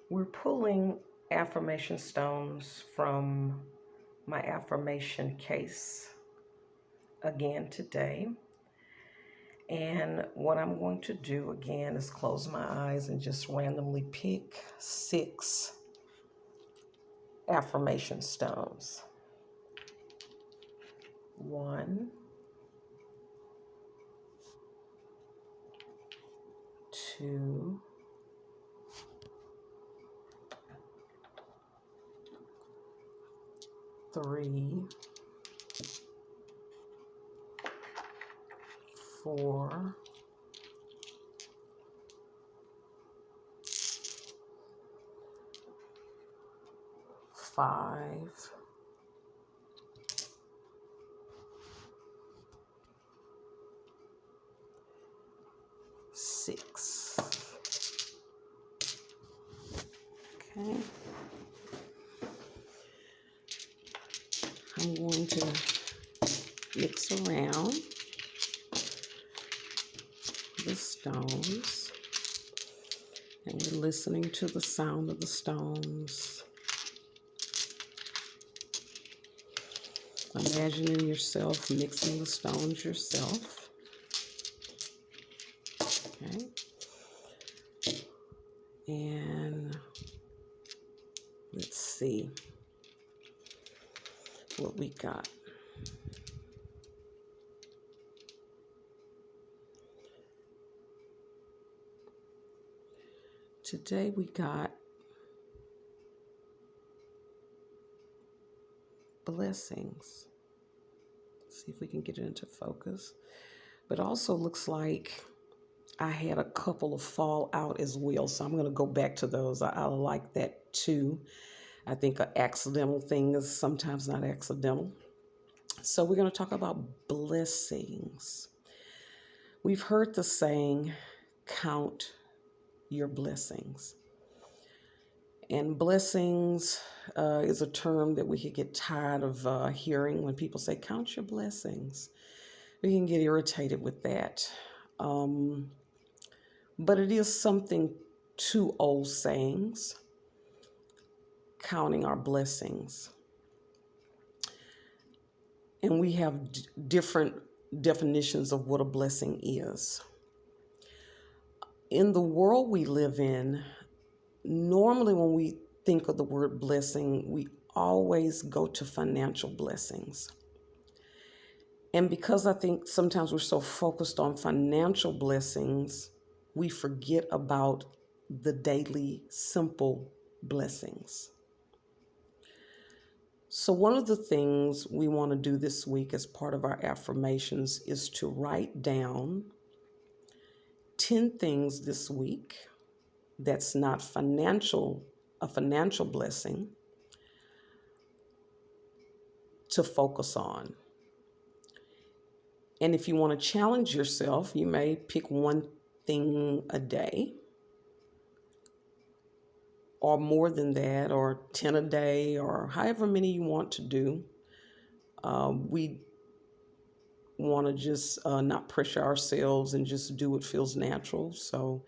We're pulling affirmation stones from my affirmation case again today. And what I'm going to do again is close my eyes and just randomly pick 6 affirmation stones. 1, 2, 3, 4, 5, 6. Okay. I'm going to mix around the stones, and we're listening to the sound of the stones. Imagining yourself mixing the stones yourself. Okay. And let's see what we got. Today we got blessings. Let's see if we can get it into focus. But also looks like I had a couple of fall out as well. So I'm going to go back to those. I like that too. I think an accidental thing is sometimes not accidental. So we're going to talk about blessings. We've heard the saying, count your blessings. And blessings is a term that we could get tired of hearing when people say, count your blessings. We can get irritated with that. But it is something to old sayings, counting our blessings. And we have different definitions of what a blessing is. In the world we live in, normally when we think of the word blessing, we always go to financial blessings. And because I think sometimes we're so focused on financial blessings, we forget about the daily simple blessings. So one of the things we want to do this week as part of our affirmations is to write down 10 things this week that's not a financial blessing to focus on. And if you want to challenge yourself, you may pick one thing a day or more than that, or 10 a day, or however many you want to do. We want to just not pressure ourselves and just do what feels natural. So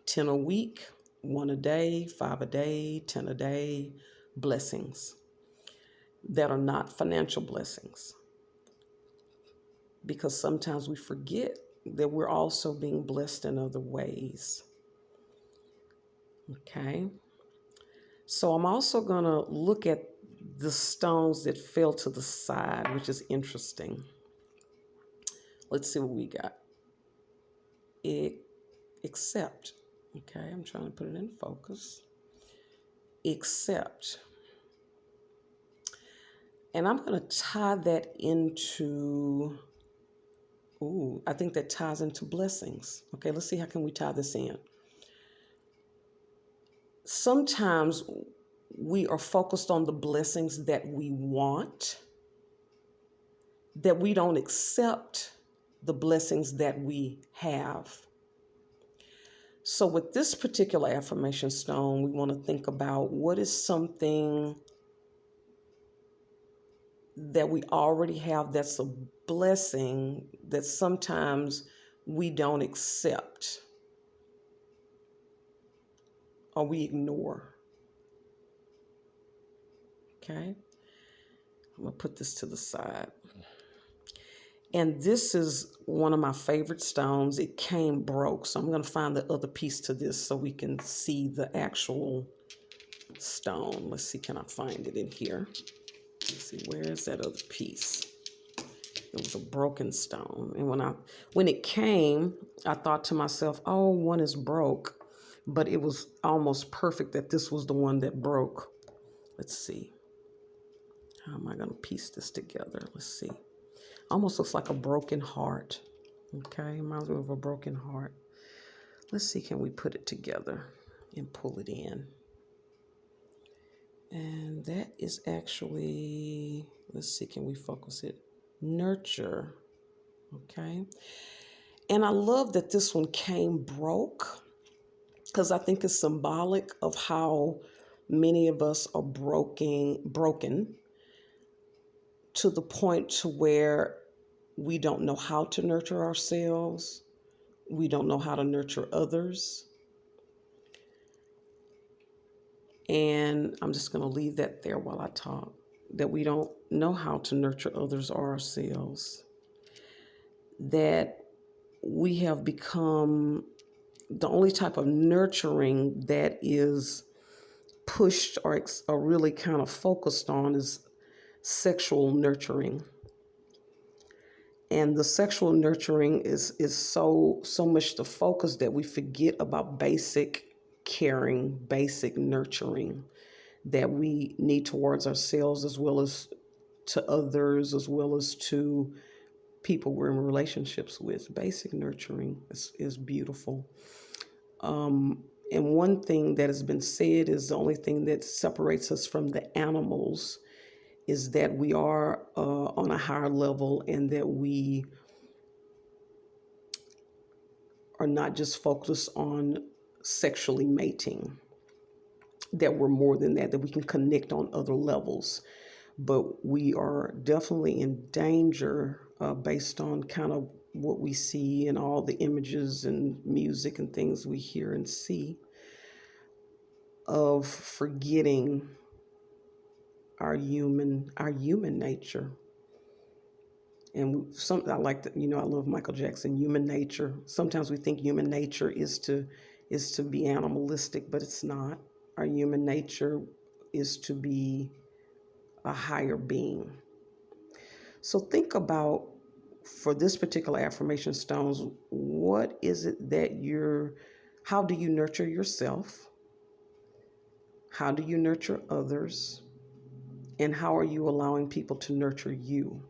10 a week, 1 a day, 5 a day, 10 a day, blessings that are not financial blessings. Because sometimes we forget that we're also being blessed in other ways. Okay. So I'm also going to look at the stones that fell to the side, which is interesting. Let's see what we got. Accept. Okay, I'm trying to put it in focus. Accept. And I'm going to tie that into, I think that ties into blessings. Okay, let's see how can we tie this in. Sometimes we are focused on the blessings that we want, that we don't accept the blessings that we have. So with this particular affirmation stone, we want to think about what is something that we already have that's a blessing that sometimes we don't accept or we ignore. Okay. I'm going to put this to the side. And this is one of my favorite stones. It came broke, so I'm going to find the other piece to this so we can see the actual stone. Let's see, can I find it in here? Let's see, where is that other piece? It was a broken stone. And when it came, I thought to myself, oh, one is broke. But it was almost perfect that this was the one that broke. Let's see. How am I going to piece this together? Let's see. Almost looks like a broken heart. Okay, reminds me of a broken heart. Let's see, can we put it together and pull it in? And that is actually, let's see, can we focus it? Nurture. Okay. And I love that this one came broke, because I think it's symbolic of how many of us are broken to the point to where we don't know how to nurture ourselves. We don't know how to nurture others. And I'm just going to leave that there while I talk, that we don't know how to nurture others or ourselves. That we have become the only type of nurturing that is pushed or really kind of focused on is sexual nurturing. And the sexual nurturing is so much the focus that we forget about basic caring, basic nurturing that we need towards ourselves, as well as to others, as well as to people we're in relationships with. Basic nurturing is beautiful. And one thing that has been said is the only thing that separates us from the animals is that we are on a higher level, and that we are not just focused on sexually mating, that we're more than that, that we can connect on other levels. But we are definitely in danger based on kind of what we see and all the images and music and things we hear and see, of forgetting our human nature. And I like that, I love Michael Jackson, human nature. Sometimes we think human nature is to be animalistic, but it's not. Our human nature is to be a higher being. So think about, for this particular affirmation stones, what is it that how do you nurture yourself? How do you nurture others? And how are you allowing people to nurture you?